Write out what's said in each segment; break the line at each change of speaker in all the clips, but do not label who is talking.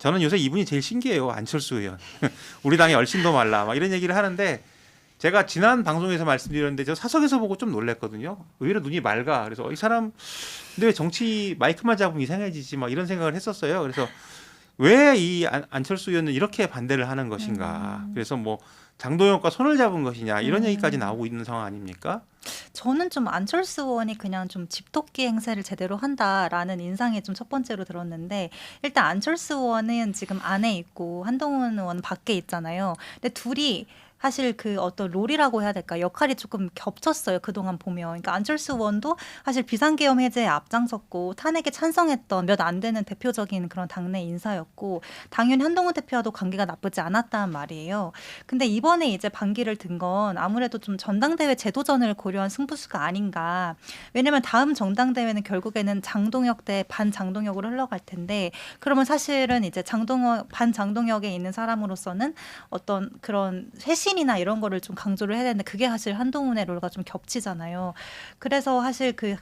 저는 요새 이분이 제일 신기해요. 안철수 의원. 우리 당이 얼씬도 말라. 막 이런 얘기를 하는데 제가 지난 방송에서 말씀드렸는데 저 사석에서 보고 좀 놀랐거든요. 의외로 눈이 맑아. 그래서 이 사람 근데 왜 정치 마이크만 잡으면 이상해지지 막 이런 생각을 했었어요. 그래서 왜 이 안철수 의원은 이렇게 반대를 하는 것인가. 그래서 뭐 장동혁과 손을 잡은 것이냐 이런 얘기까지 나오고 있는 상황 아닙니까?
저는 좀 안철수 의원이 그냥 좀 집토끼 행세를 제대로 한다라는 인상이 좀 첫 번째로 들었는데 일단 안철수 의원은 지금 안에 있고 한동훈 의원은 밖에 있잖아요. 근데 둘이 사실 그 어떤 롤이라고 해야 될까 역할이 조금 겹쳤어요. 그동안 보면. 그러니까 안철수 의원도 사실 비상계엄 해제에 앞장섰고 탄핵에 찬성했던 몇 안 되는 대표적인 그런 당내 인사였고 당연히 한동훈 대표와도 관계가 나쁘지 않았다는 말이에요. 근데 이번에 이제 반기를 든 건 아무래도 좀 전당대회 제도전을 고려한 승부수가 아닌가. 왜냐면 다음 전당대회는 결국에는 장동혁 대 반장동혁으로 흘러갈 텐데 그러면 사실은 이제 반장동혁에 있는 사람으로서는 어떤 그런 쇄신이나 이런 거를 좀 강조를 해야 되는데 그게 사실 한동훈의 롤과 좀 겹치잖아요. 그래서 사실 그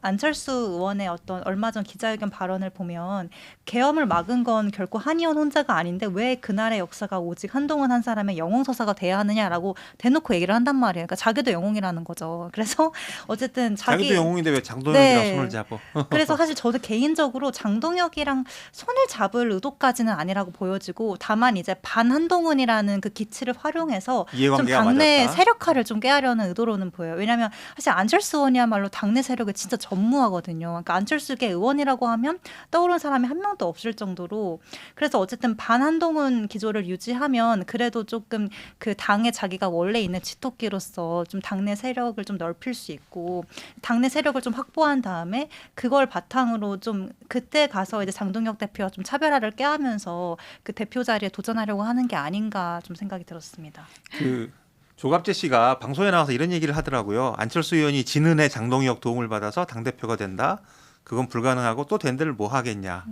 안철수 의원의 어떤 얼마 전 기자회견 발언을 보면 계엄을 막은 건 결코 한의원 혼자가 아닌데 왜 그날의 역사가 오직 한동훈 한 사람의 영웅서사가 돼야 하느냐라고 대놓고 얘기를 한단 말이에요. 그러니까 자기도 영웅이라는 거죠. 그래서 어쨌든
자기도 영웅인데 왜 장동혁이랑
네.
손을 잡어?
그래서 사실 저도 개인적으로 장동혁이랑 손을 잡을 의도까지는 아니라고 보여지고 다만 이제 반한동훈이라는 그 기치를 활용해서 좀
이해관계가
당내
맞았다.
세력화를 좀 깨하려는 의도로는 보여요. 왜냐하면 사실 안철수 의원이야말로 당내 세력에 진짜 전무하거든요. 그러니까 안철수계 의원이라고 하면 떠오르는 사람이 한 명도 없을 정도로 그래서 어쨌든 반한동훈 기조를 유지하면 그래도 조금 그 당에 자기가 원래 있는 지토끼로서 좀 당내 세력을 좀 넓힐 수 있고 당내 세력을 좀 확보한 다음에 그걸 바탕으로 좀 그때 가서 이제 장동혁 대표와 좀 차별화를 깨하면서 그 대표 자리에 도전하려고 하는 게 아닌가 좀 생각이 들었습니다.
그 조갑재 씨가 방송에 나와서 이런 얘기를 하더라고요. 안철수 의원이 지는 해 장동혁 도움을 받아서 당대표가 된다. 그건 불가능하고 또 된 데를 뭐 하겠냐.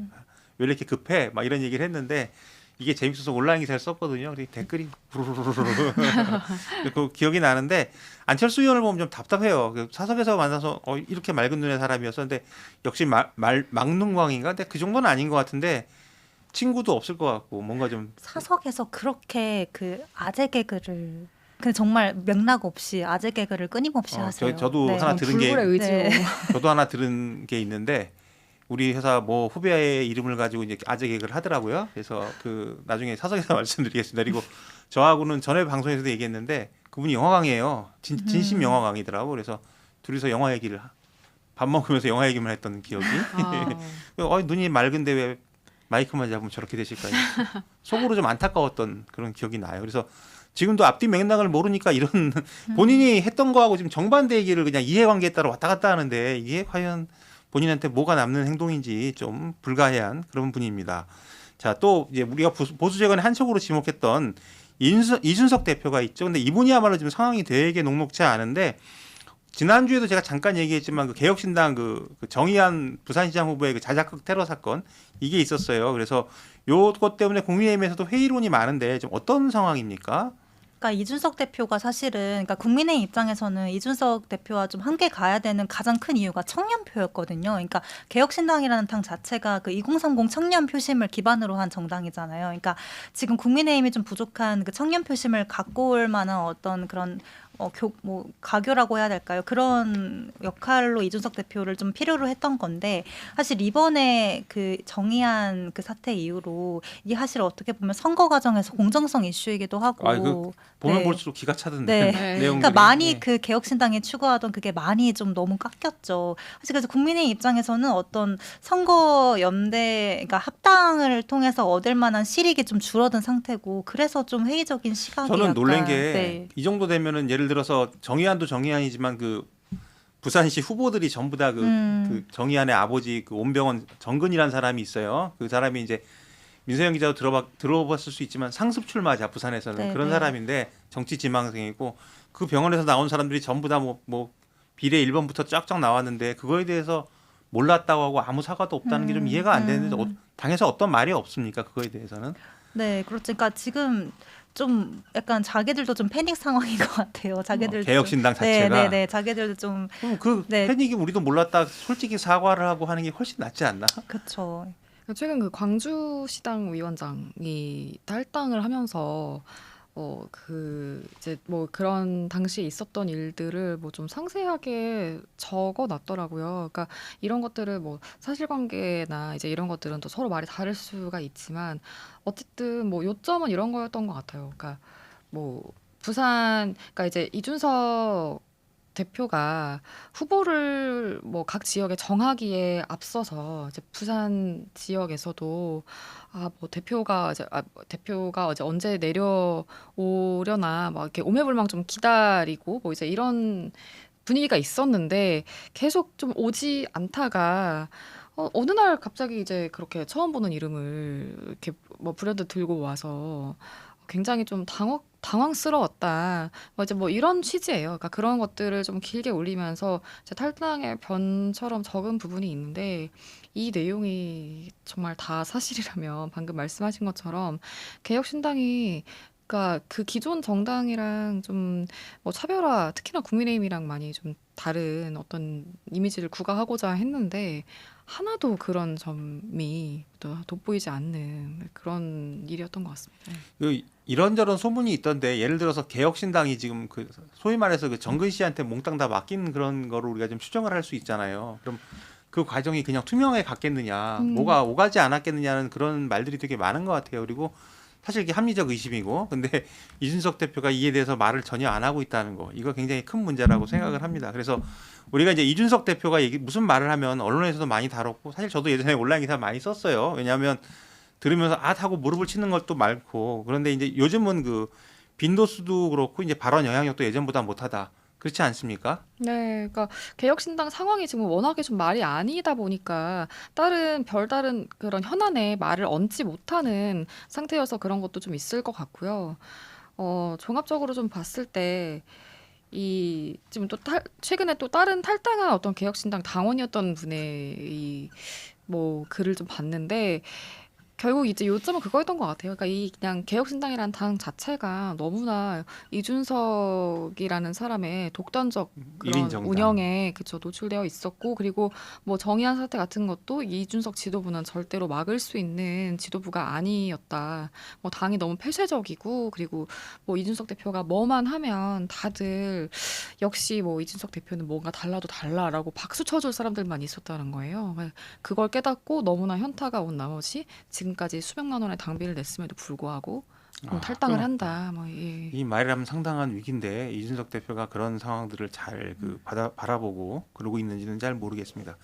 왜 이렇게 급해? 막 이런 얘기를 했는데 이게 재밌어서 온라인 기사를 썼거든요. 그리고 댓글이 부르르르르 그 기억이 나는데 안철수 의원을 보면 좀 답답해요. 그 사석에서 만나서 이렇게 맑은 눈의 사람이었었는데 역시 막눈광인가? 근데 그 정도는 아닌 것 같은데 친구도 없을 것 같고 뭔가 좀
사석에서 그렇게 그 아재 개그를 근데 정말 맥락 없이 아재 개그를 끊임없이 하세요.
저도
네.
하나 들은 게
불굴의 의지로.
네.
저도 하나 들은 게 있는데 우리 회사 뭐 후배의 이름을 가지고 이제 아재 개그를 하더라고요. 그래서 그 나중에 사석에서 말씀드리겠습니다. 그리고 저하고는 전에 방송에서도 얘기했는데 그분이 영화광이에요. 진심 영화광이더라고. 그래서 둘이서 영화 얘기를 밥 먹으면서 영화 얘기만 했던 기억이. 눈이 맑은데 왜 마이크만 잡으면 저렇게 되실까요? 속으로 좀 안타까웠던 그런 기억이 나요. 그래서 지금도 앞뒤 맥락을 모르니까 이런 본인이 했던 거하고 지금 정반대 얘기를 그냥 이해관계에 따라 왔다 갔다 하는데 이게 과연 본인한테 뭐가 남는 행동인지 좀 불가해한 그런 분입니다. 자, 또 이제 우리가 보수재건의 한 척으로 지목했던 이준석 대표가 있죠. 근데 이분이야말로 지금 상황이 되게 녹록지 않은데 지난주에도 제가 잠깐 얘기했지만 그 개혁신당 그 정의한 부산시장 후보의 그 자작극 테러 사건 이게 있었어요. 그래서 요것 때문에 국민의힘에서도 회의론이 많은데 좀 어떤 상황입니까?
그러니까 이준석 대표가 사실은 그러니까 국민의힘 입장에서는 이준석 대표와 좀 함께 가야 되는 가장 큰 이유가 청년표였거든요. 그러니까 개혁신당이라는 당 자체가 그 2030 청년 표심을 기반으로 한 정당이잖아요. 그러니까 지금 국민의힘이 좀 부족한 그 청년 표심을 갖고 올 만한 어떤 그런 가교라고 해야 될까요? 그런 역할로 이준석 대표를 좀 필요로 했던 건데 사실 이번에 그 정의한 그 사태 이후로 이게 사실 어떻게 보면 선거 과정에서 공정성 이슈이기도 하고
보면
네.
볼수록 기가 차던데
네.
내용들이.
그러니까 많이 그 개혁신당이 추구하던 그게 많이 좀 너무 깎였죠. 사실 그래서 국민의 입장에서는 어떤 선거 연대, 그러니까 합당을 통해서 얻을 만한 실익이 좀 줄어든 상태고 그래서 좀 회의적인 시각이
저는 놀란 게
네.
이 정도 되면은 예를 들어서 정의안도 정의안이지만 그 부산시 후보들이 전부 다 그 정의안의 아버지 그 온병원 정근이라는 사람이 있어요. 그 사람이 이제 민세영 기자도 들어봤을 수 있지만 상습 출마자 부산에서는
네,
그런
네.
사람인데 정치 지망생이고 그 병원에서 나온 사람들이 전부 다 뭐 비례 1번부터 쫙쫙 나왔는데 그거에 대해서 몰랐다고 하고 아무 사과도 없다는 게 좀 이해가 안 되는데 당에서 어떤 말이 없습니까? 그거에 대해서는?
네, 그렇죠. 그러니까 지금 좀 약간 자기들도 좀 패닉 상황인 것 같아요. 자기들도
개혁신당
좀,
자체가
네, 자기들도 좀
그
네.
패닉이 우리도 몰랐다 솔직히 사과를 하고 하는 게 훨씬 낫지 않나?
그렇죠.
최근 그 광주시당 위원장이 탈당을 하면서 이제 뭐 그런 당시에 있었던 일들을 뭐 좀 상세하게 적어 놨더라고요. 그러니까 이런 것들을 뭐 사실관계나 이제 이런 것들은 또 서로 말이 다를 수가 있지만 어쨌든 뭐 요점은 이런 거였던 것 같아요. 그러니까 뭐 그러니까 이제 이준석 대표가 후보를 뭐 각 지역에 정하기에 앞서서 이제 부산 지역에서도 뭐 대표가 이제 언제 내려오려나 막 이렇게 오매불망 좀 기다리고 뭐 이제 이런 분위기가 있었는데 계속 좀 오지 않다가 어느 날 갑자기 이제 그렇게 처음 보는 이름을 이렇게 뭐 불현듯 들고 와서 굉장히 좀 당황스러웠다. 이제 뭐 이런 취지예요. 그러니까 그런 것들을 좀 길게 올리면서 이제 탈당의 변처럼 적은 부분이 있는데 이 내용이 정말 다 사실이라면 방금 말씀하신 것처럼 개혁신당이 그러니까 그 기존 정당이랑 좀 뭐 차별화, 특히나 국민의힘이랑 많이 좀 다른 어떤 이미지를 구가하고자 했는데 하나도 그런 점이 또 돋보이지 않는 그런 일이었던 것 같습니다.
이런저런 소문이 있던데 예를 들어서 개혁신당이 지금 그 소위 말해서 그 정근 씨한테 몽땅 다 맡긴 그런 거를 우리가 좀 추정을 할 수 있잖아요. 그럼 그 과정이 그냥 투명하게 갔겠느냐, 뭐가 오가지 않았겠느냐는 그런 말들이 되게 많은 것 같아요. 그리고 사실 이게 합리적 의심이고, 근데 이준석 대표가 이에 대해서 말을 전혀 안 하고 있다는 거, 이거 굉장히 큰 문제라고 생각을 합니다. 그래서 우리가 이제 이준석 대표가 무슨 말을 하면 언론에서도 많이 다뤘고, 사실 저도 예전에 온라인 기사 많이 썼어요. 왜냐하면 들으면서 하고 무릎을 치는 것도 많고, 그런데 이제 요즘은 그 빈도수도 그렇고 이제 발언 영향력도 예전보다 못하다. 그렇지 않습니까?
네, 그러니까 개혁신당 상황이 지금 워낙에 좀 말이 아니다 보니까 별다른 그런 현안에 말을 얹지 못하는 상태여서 그런 것도 좀 있을 것 같고요. 종합적으로 좀 봤을 때 지금 또 최근에 또 다른 탈당한 어떤 개혁신당 당원이었던 분의 뭐 글을 좀 봤는데 결국 이제 요점은 그거였던 것 같아요. 그러니까 그냥 개혁신당이라는 당 자체가 너무나 이준석이라는 사람의 독단적 그런
1인 정당.
운영에 노출되어 있었고, 그리고 뭐 정의한 사태 같은 것도 이준석 지도부는 절대로 막을 수 있는 지도부가 아니었다. 뭐 당이 너무 폐쇄적이고, 그리고 뭐 이준석 대표가 뭐만 하면 다들 역시 뭐 이준석 대표는 뭔가 달라도 달라라고 박수 쳐줄 사람들만 있었다는 거예요. 그걸 깨닫고 너무나 현타가 온 나머지 지금까지 수백만 원의 당비를 냈음에도 불구하고 탈당을 한다.
이 말이라면 상당한 위기인데 이준석 대표가 그런 상황들을 잘 바라보고 그러고 있는지는 잘 모르겠습니다.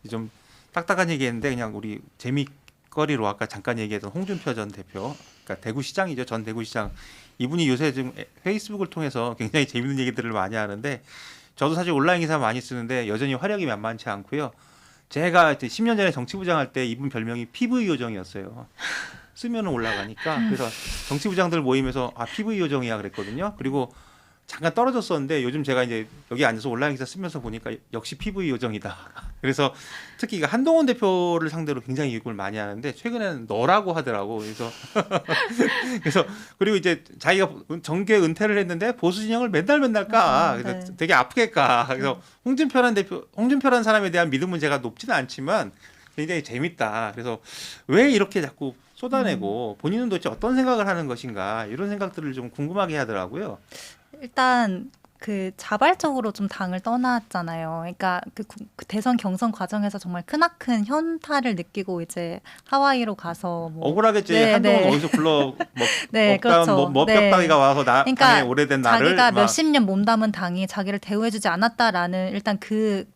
좀 딱딱한 얘기했는데 그냥 우리 재미거리로 아까 잠깐 얘기했던 홍준표 전 대표, 그러니까 대구시장이죠. 전 대구시장. 이분이 요새 지금 페이스북을 통해서 굉장히 재밌는 얘기들을 많이 하는데 저도 사실 온라인 기사 많이 쓰는데 여전히 화력이 만만치 않고요. 제가 10년 전에 정치부장 할 때 이분 별명이 PV 요정이었어요. 쓰면 올라가니까. 그래서 정치부장들 모임에서 PV 요정이야 그랬거든요. 그리고 잠깐 떨어졌었는데 요즘 제가 이제 여기 앉아서 온라인 기사 쓰면서 보니까 역시 PV 요정이다. 그래서 특히 한동훈 대표를 상대로 굉장히 욕을 많이 하는데 최근에는 너라고 하더라고. 그래서 그리고 이제 자기가 정계 은퇴를 했는데 보수 진영을 맨날 까. 그래서
네.
되게 아프게 까. 그래서 홍준표라는 사람에 대한 믿음은 제가 높지는 않지만 굉장히 재밌다. 그래서 왜 이렇게 자꾸 쏟아내고 본인은 도대체 어떤 생각을 하는 것인가 이런 생각들을 좀 궁금하게 하더라고요.
일단 그 자발적으로 좀 당을 떠났잖아요. 그러니까 그 대선 경선 과정에서 정말 크나큰 현타를 느끼고 이제 하와이로 가서 뭐
억울하겠지.
네,
한동훈
네.
어디서 불러
네, 그렇죠.
뼈다귀가 와서 당의
그러니까
오래된 나를
자기가
막
몇십 년 몸담은 당이 자기를 대우해주지 않았다라는 일단 그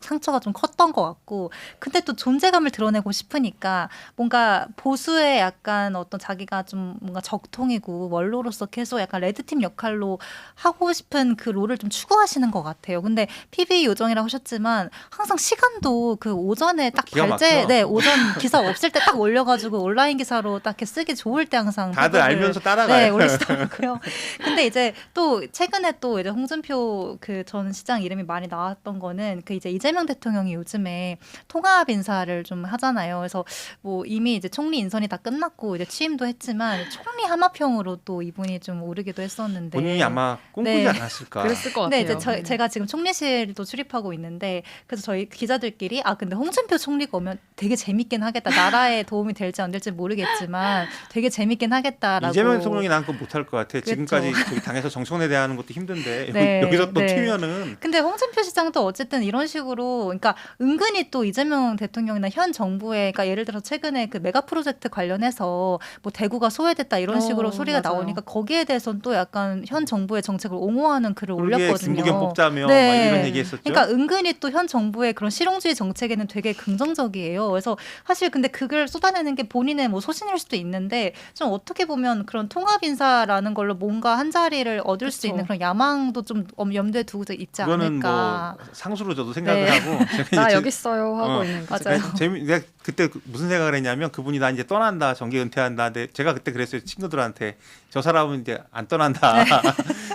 상처가 좀 컸던 것 같고, 근데 또 존재감을 드러내고 싶으니까 뭔가 보수의 약간 어떤 자기가 좀 뭔가 적통이고 원로로서 계속 약간 레드팀 역할로 하고 싶은 그 롤을 좀 추구하시는 것 같아요. 근데 PB 요정이라고 하셨지만 항상 시간도 그 오전에 딱
기가 막혀.
오전 기사 없을 때 딱 올려가지고 온라인 기사로 딱 이렇게 쓰기 좋을 때 항상
다들 알면서 따라가요.
올리시더라고요. 근데 이제 또 최근에 또 이제 홍준표 그 전 시장 이름이 많이 나왔던 거는 그 이제 이제 이재명 대통령이 요즘에 통합 인사를 좀 하잖아요. 그래서 뭐 이미 이제 총리 인선이 다 끝났고 이제 취임도 했지만 총리 하마평으로 또 이분이 좀 오르기도 했었는데
본인이 아마 꿈꾸지
네.
않았을까.
그랬을 것
근데
같아요.
이제 제가 지금 총리실도 출입하고 있는데 그래서 저희 기자들끼리 근데 홍준표 총리가 오면 되게 재밌긴 하겠다. 나라에 도움이 될지 안 될지 모르겠지만 되게 재밌긴 하겠다라고.
이재명 대통령이 난 그거 못할 것 같아.
그렇죠.
지금까지 저기 당에서 정청래 대하는 것도 힘든데
네,
여기서 또
네.
튀면은
근데 홍준표 시장도 어쨌든 이런 식으로 그러니까 은근히 또 이재명 대통령이나 현 정부에 그러니까 예를 들어 최근에 그 메가 프로젝트 관련해서 뭐 대구가 소외됐다 이런 식으로 소리가
맞아요.
나오니까 거기에 대해서는 또 약간 현 정부의 정책을 옹호하는 글을
그러게
올렸거든요.
김부겸 뽑자며
네.
막 이런 얘기했었죠.
그러니까 은근히 또 현 정부의 그런 실용주의 정책에는 되게 긍정적이에요. 그래서 사실 근데 그걸 쏟아내는 게 본인의 뭐 소신일 수도 있는데 좀 어떻게 보면 그런 통합 인사라는 걸로 뭔가 한 자리를 얻을 수
그쵸.
있는 그런 야망도 좀 염두에 두고 있지
그거는
않을까.
뭐 상수로 저도 생각을
네.
하고 제가
나
이제
여기 있어요 하고
어,
있는 거죠.
맞아요.
내가 그때 무슨 생각을 했냐면 그분이 나 이제 떠난다 정계 은퇴한다. 근데 제가 그때 그랬어요 친구들한테 저 사람은 이제 안 떠난다.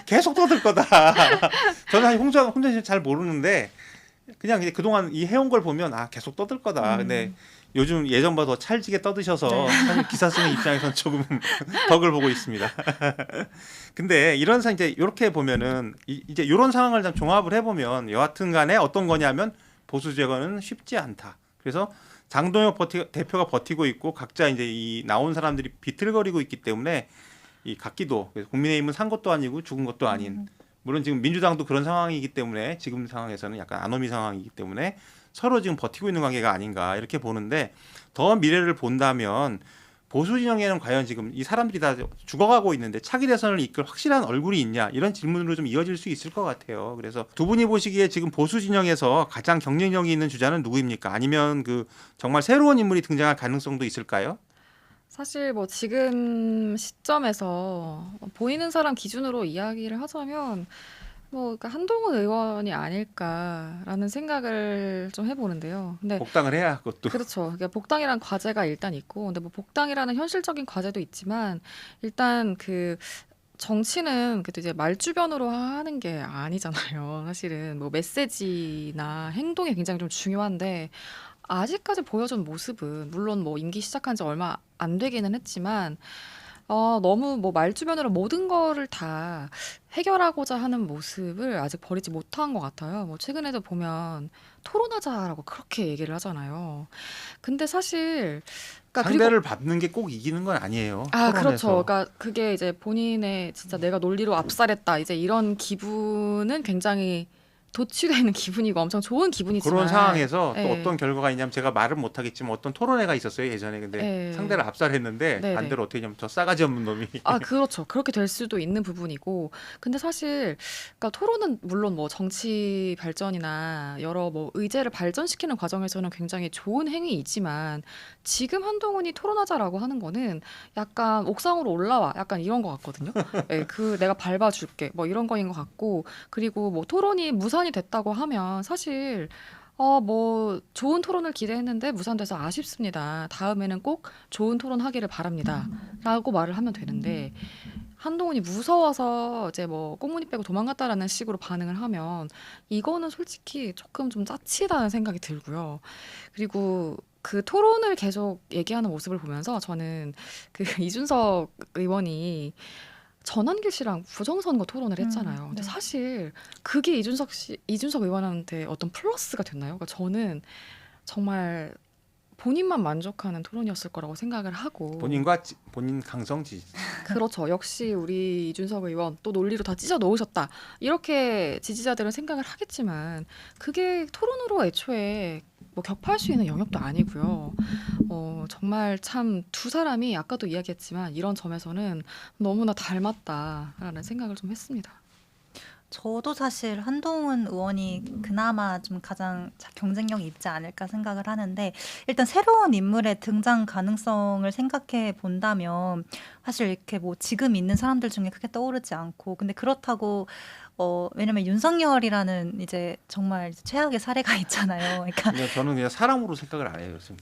계속 떠들 거다. 저는 사실 홍준표 잘 모르는데 그냥 이제 그동안 이 해온 걸 보면 계속 떠들 거다. 근데 요즘 예전보다 더 찰지게 떠드셔서 사실 기사 쓰는 입장에서는 조금 덕을 보고 있습니다. 근데 이런 이제 이렇게 보면은 이제 이런 상황을 좀 종합을 해보면 여하튼 간에 어떤 거냐면 보수 제거는 쉽지 않다. 그래서 장동혁 대표가 버티고 있고 각자 이제 이 나온 사람들이 비틀거리고 있기 때문에 이 각기도 국민의힘은 산 것도 아니고 죽은 것도 아닌 물론 지금 민주당도 그런 상황이기 때문에 지금 상황에서는 약간 아노미 상황이기 때문에 서로 지금 버티고 있는 관계가 아닌가 이렇게 보는데 더 미래를 본다면 보수 진영에는 과연 지금 이 사람들이 다 죽어가고 있는데 차기 대선을 이끌 확실한 얼굴이 있냐 이런 질문으로 좀 이어질 수 있을 것 같아요. 그래서 두 분이 보시기에 지금 보수 진영에서 가장 경쟁력이 있는 주자는 누구입니까? 아니면 그 정말 새로운 인물이 등장할 가능성도 있을까요?
사실 뭐 지금 시점에서 보이는 사람 기준으로 이야기를 하자면 뭐 그러니까 한동훈 의원이 아닐까라는 생각을 좀 해보는데요. 근데
복당을 해야 그것도
그렇죠. 그러니까 복당이라는 과제가 일단 있고, 근데 뭐 복당이라는 현실적인 과제도 있지만 일단 그 정치는 그래도 이제 말주변으로 하는 게 아니잖아요. 사실은 뭐 메시지나 행동이 굉장히 좀 중요한데 아직까지 보여준 모습은 물론 뭐 임기 시작한 지 얼마 안 되기는 했지만 너무 뭐 말주변으로 모든 거를 다 해결하고자 하는 모습을 아직 버리지 못한 것 같아요. 뭐 최근에도 보면 토론하자라고 그렇게 얘기를 하잖아요. 근데 사실 그러니까 그리고
상대를 받는 게 꼭 이기는 건 아니에요.
그렇죠.
토론에서.
그러니까 그게 이제 본인의 진짜 내가 논리로 압살했다. 이제 이런 기분은 굉장히 도취되는 기분이고 엄청 좋은 기분이지만
그런 상황에서 또
예.
어떤 결과가 있냐면 제가 말은 못하겠지만 어떤 토론회가 있었어요 예전에. 근데
예.
상대를 압살했는데
네네.
반대로 어떻게 하냐면 저 싸가지 없는 놈이
그렇죠. 그렇게 될 수도 있는 부분이고. 근데 사실, 그러니까 토론은 물론 뭐 정치 발전이나 여러 뭐 의제를 발전시키는 과정에서는 굉장히 좋은 행위이지만 지금 한동훈이 토론하자라고 하는 거는 약간 옥상으로 올라와. 약간 이런 것 같거든요. 예, 내가 밟아줄게. 뭐 이런 거인 것 같고. 그리고 뭐 토론이 무산이 됐다고 하면 사실 뭐 좋은 토론을 기대했는데 무산돼서 아쉽습니다. 다음에는 꼭 좋은 토론 하기를 바랍니다. 라고 말을 하면 되는데 한동훈이 무서워서 이제 뭐 꽁무니 빼고 도망갔다라는 식으로 반응을 하면 이거는 솔직히 조금 좀 짜치다는 생각이 들고요. 그리고 그 토론을 계속 얘기하는 모습을 보면서 저는 그 이준석 의원이 전환길 씨랑 부정선거 토론을 했잖아요. 근데
네.
사실 그게 이준석 의원한테 어떤 플러스가 됐나요? 그러니까 저는 정말 본인만 만족하는 토론이었을 거라고 생각을 하고
본인과 본인 강성지
그렇죠. 역시 우리 이준석 의원 또 논리로 다 찢어 놓으셨다. 이렇게 지지자들은 생각을 하겠지만 그게 토론으로 애초에 뭐 격파할 수 있는 영역도 아니고요. 정말 참 두 사람이 아까도 이야기했지만 이런 점에서는 너무나 닮았다라는 생각을 좀 했습니다.
저도 사실 한동훈 의원이 그나마 좀 가장 경쟁력이 있지 않을까 생각을 하는데 일단 새로운 인물의 등장 가능성을 생각해 본다면 사실 이렇게 뭐 지금 있는 사람들 중에 크게 떠오르지 않고 근데 그렇다고 왜냐면 윤석열이라는 이제 정말 최악의 사례가 있잖아요. 그러니까
그냥 저는 그냥 사람으로 생각을 안 해요 지금.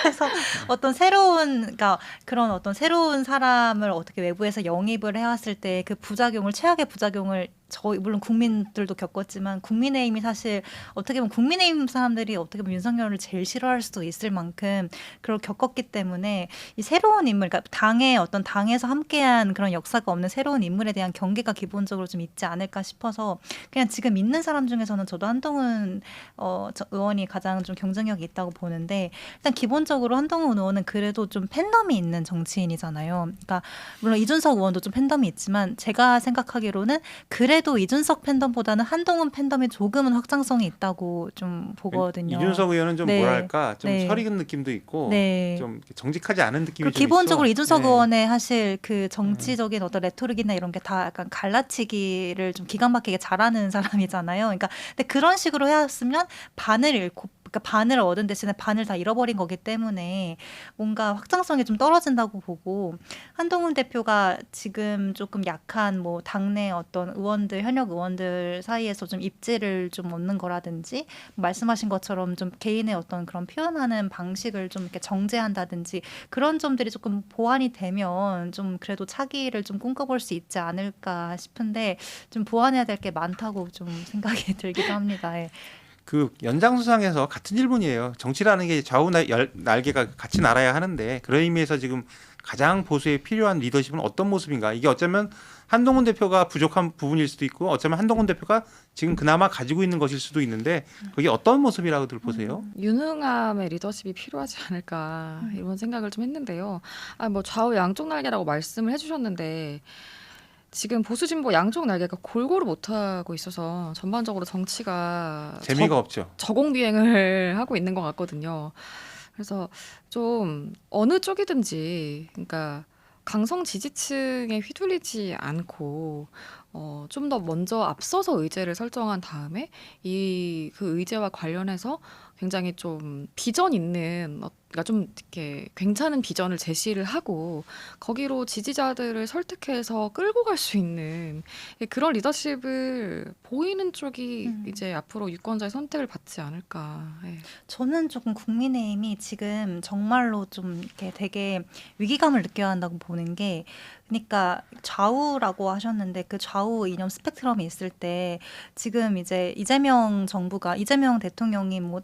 그래서 어떤 새로운 그러니까 그런 어떤 새로운 사람을 어떻게 외부에서 영입을 해왔을 때 그 부작용을 최악의 부작용을 저희 물론 국민들도 겪었지만 국민의힘이 사실 어떻게 보면 국민의힘 사람들이 어떻게 보면 윤석열을 제일 싫어할 수도 있을 만큼 그걸 겪었기 때문에 이 새로운 인물, 그러니까 당에서 함께한 그런 역사가 없는 새로운 인물에 대한 경계가 기본적으로 좀 있지 않을까 싶어서 그냥 지금 있는 사람 중에서는 저도 한동훈 의원이 가장 좀 경쟁력이 있다고 보는데 일단 기본적으로 한동훈 의원은 그래도 좀 팬덤이 있는 정치인이잖아요. 그러니까 물론 이준석 의원도 좀 팬덤이 있지만 제가 생각하기로는 그래도 이준석 팬덤보다는 한동훈 팬덤이 조금은 확장성이 있다고 좀 보거든요.
이준석 의원은 좀
네.
뭐랄까 좀
네.
설익은 느낌도 있고
네.
좀 정직하지 않은 느낌이
그
좀
기본적으로
있어.
이준석
네.
의원의 사실 그 정치적인 어떤 레토릭이나 이런 게 다 약간 갈라치기를 좀 기가 막히게 잘하는 사람이잖아요. 그러니까 근데 그런 식으로 해왔으면 반을 잃고 그러니까 반을 얻은 대신에 반을 다 잃어버린 거기 때문에 뭔가 확장성이 좀 떨어진다고 보고 한동훈 대표가 지금 조금 약한 뭐 당내 어떤 의원들 현역 의원들 사이에서 좀 입지를 좀 얻는 거라든지 말씀하신 것처럼 좀 개인의 어떤 그런 표현하는 방식을 좀 이렇게 정제한다든지 그런 점들이 조금 보완이 되면 좀 그래도 차기를 좀 꿈꿔볼 수 있지 않을까 싶은데 좀 보완해야 될 게 많다고 좀 생각이 들기도 합니다. 예.
그 연장선상에서 같은 질문이에요. 정치라는 게 좌우 날개가 같이 날아야 하는데 그런 의미에서 지금 가장 보수에 필요한 리더십은 어떤 모습인가? 이게 어쩌면 한동훈 대표가 부족한 부분일 수도 있고 어쩌면 한동훈 대표가 지금 그나마 가지고 있는 것일 수도 있는데 그게 어떤 모습이라고들 보세요?
유능함의 리더십이 필요하지 않을까 이런 생각을 좀 했는데요. 뭐 좌우 양쪽 날개라고 말씀을 해주셨는데 지금 보수 진보 양쪽 날개가 골고루 못하고 있어서 전반적으로 정치가
재미가 없죠.
저공비행을 하고 있는 것 같거든요. 그래서 좀 어느 쪽이든지 그러니까 강성 지지층에 휘둘리지 않고 좀 더 먼저 앞서서 의제를 설정한 다음에 그 의제와 관련해서 굉장히 좀 비전 있는 그러니까 좀 이렇게 괜찮은 비전을 제시를 하고 거기로 지지자들을 설득해서 끌고 갈 수 있는 그런 리더십을 보이는 쪽이 이제 앞으로 유권자의 선택을 받지 않을까. 예.
저는 조금 국민의힘이 지금 정말로 좀 이렇게 되게 위기감을 느껴야 한다고 보는 게 그러니까 좌우라고 하셨는데 그 좌우 이념 스펙트럼이 있을 때 지금 이제 이재명 대통령이 뭐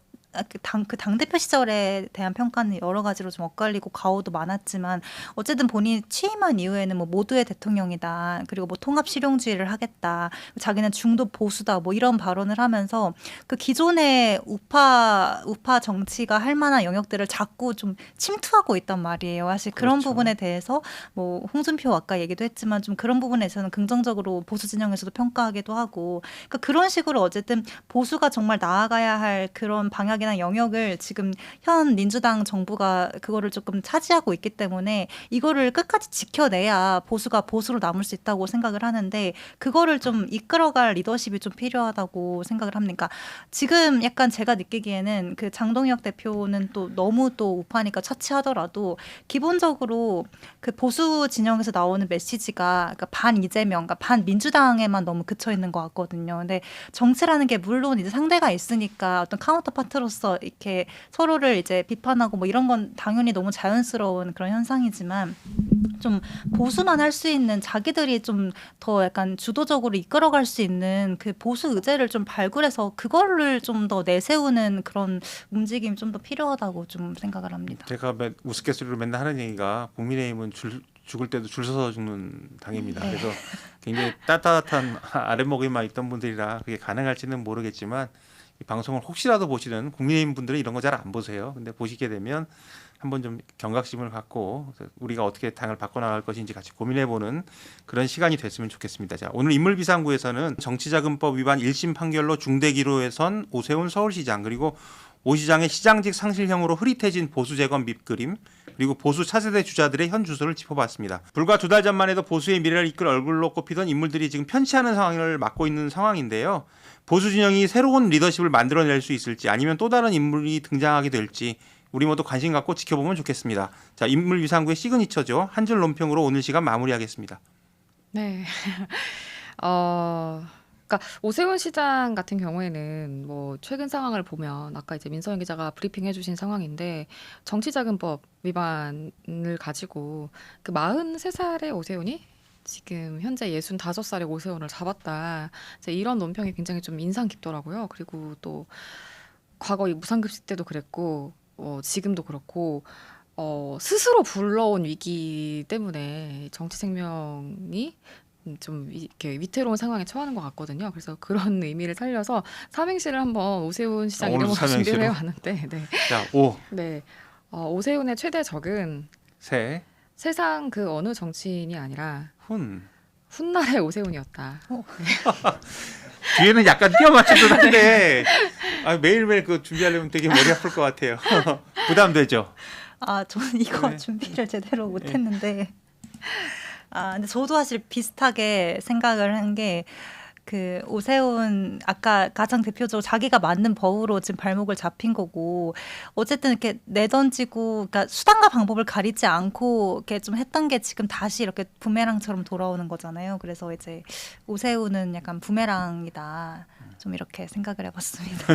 그 당대표 시절에 대한 평가는 여러 가지로 좀 엇갈리고 가오도 많았지만 어쨌든 본인이 취임한 이후에는 뭐 모두의 대통령이다. 그리고 뭐 통합 실용주의를 하겠다. 자기는 중도 보수다. 뭐 이런 발언을 하면서 그 기존의 우파 정치가 할 만한 영역들을 자꾸 좀 침투하고 있단 말이에요. 사실 그런
그렇죠.
부분에 대해서 뭐 홍준표 아까 얘기도 했지만 좀 그런 부분에서는 긍정적으로 보수 진영에서도 평가하기도 하고 그러니까 그런 식으로 어쨌든 보수가 정말 나아가야 할 그런 방향이나 영역을 지금 현 민주당 정부가 그거를 조금 차지하고 있기 때문에 이거를 끝까지 지켜내야 보수가 보수로 남을 수 있다고 생각을 하는데 그거를 좀 이끌어갈 리더십이 좀 필요하다고 생각을 합니다. 지금 약간 제가 느끼기에는 그 장동혁 대표는 또 너무 또 우파니까 차치하더라도 기본적으로 그 보수 진영에서 나오는 메시지가 그러니까 반 이재명, 그러니까 반 민주당에만 너무 그쳐 있는 것 같거든요. 근데 정치라는 게 물론 이제 상대가 있으니까 어떤 카운터 파트로서 이렇게 서로를 이제 비판하고 뭐 이런 건 당연히 너무 자연스러운 그런 현상이지만 좀 보수만 할 수 있는 자기들이 좀 더 약간 주도적으로 이끌어갈 수 있는 그 보수 의제를 좀 발굴해서 그거를 좀 더 내세우는 그런 움직임이 좀 더 필요하다고 좀 생각을 합니다.
제가 우스갯소리로 맨날 하는 얘기가 국민의힘은 죽을 때도 줄 서서 죽는 당입니다.
네.
그래서 굉장히 따뜻한 아랫목에만 있던 분들이라 그게 가능할지는 모르겠지만 이 방송을 혹시라도 보시는 국민의힘 분들은 이런 거 잘 안 보세요. 근데 보시게 되면 한번 좀 경각심을 갖고 우리가 어떻게 당을 바꿔나갈 것인지 같이 고민해보는 그런 시간이 됐으면 좋겠습니다. 자, 오늘 인물비상구에서는 정치자금법 위반 1심 판결로 중대기로에 선 오세훈 서울시장 그리고 오 시장의 시장직 상실형으로 흐릿해진 보수 재건 밑그림 그리고 보수 차세대 주자들의 현 주소를 짚어봤습니다. 불과 2달 전만 해도 보수의 미래를 이끌 얼굴로 꼽히던 인물들이 지금 편치 않은 상황을 맞고 있는 상황인데요. 보수 진영이 새로운 리더십을 만들어낼 수 있을지 아니면 또 다른 인물이 등장하게 될지 우리 모두 관심 갖고 지켜보면 좋겠습니다. 자, 인물비상구의 시그니처죠. 한 줄 논평으로 오늘 시간 마무리하겠습니다.
네. 그러니까 오세훈 시장 같은 경우에는 뭐 최근 상황을 보면 아까 이제 민서영 기자가 브리핑해주신 상황인데 정치자금법 위반을 가지고 그 43살의 오세훈이 지금 현재 65살의 오세훈을 잡았다. 이제 이런 논평이 굉장히 좀 인상 깊더라고요. 그리고 또 과거 이 무상급식 때도 그랬고 지금도 그렇고 스스로 불러온 위기 때문에 정치 생명이 좀 이렇게 위태로운 상황에 처하는 것 같거든요. 그래서 그런 의미를 살려서 삼행시를 한번 오세훈 시장
오늘
이름으로 준비를
삼행시로?
해왔는데, 네.
자, 오,
네. 오세훈의 최대 적은
세,
세상 그 어느 정치인이 아니라
훈.
훗날의 오세훈이었다.
뒤에는 약간 끼워 맞추긴 한데 매일매일 그 준비하려면 되게 머리 아플 것 같아요. 부담되죠.
아, 저는 이거
네.
준비를 제대로 못했는데. 근데 저도 사실 비슷하게 생각을 한 게 그 오세훈 아까 가장 대표적으로 자기가 만든 버후로 지금 발목을 잡힌 거고 어쨌든 이렇게 내던지고 그러니까 수단과 방법을 가리지 않고 이렇게 좀 했던 게 지금 다시 이렇게 부메랑처럼 돌아오는 거잖아요. 그래서 이제 오세훈은 약간 부메랑이다. 좀 이렇게 생각을 해봤습니다.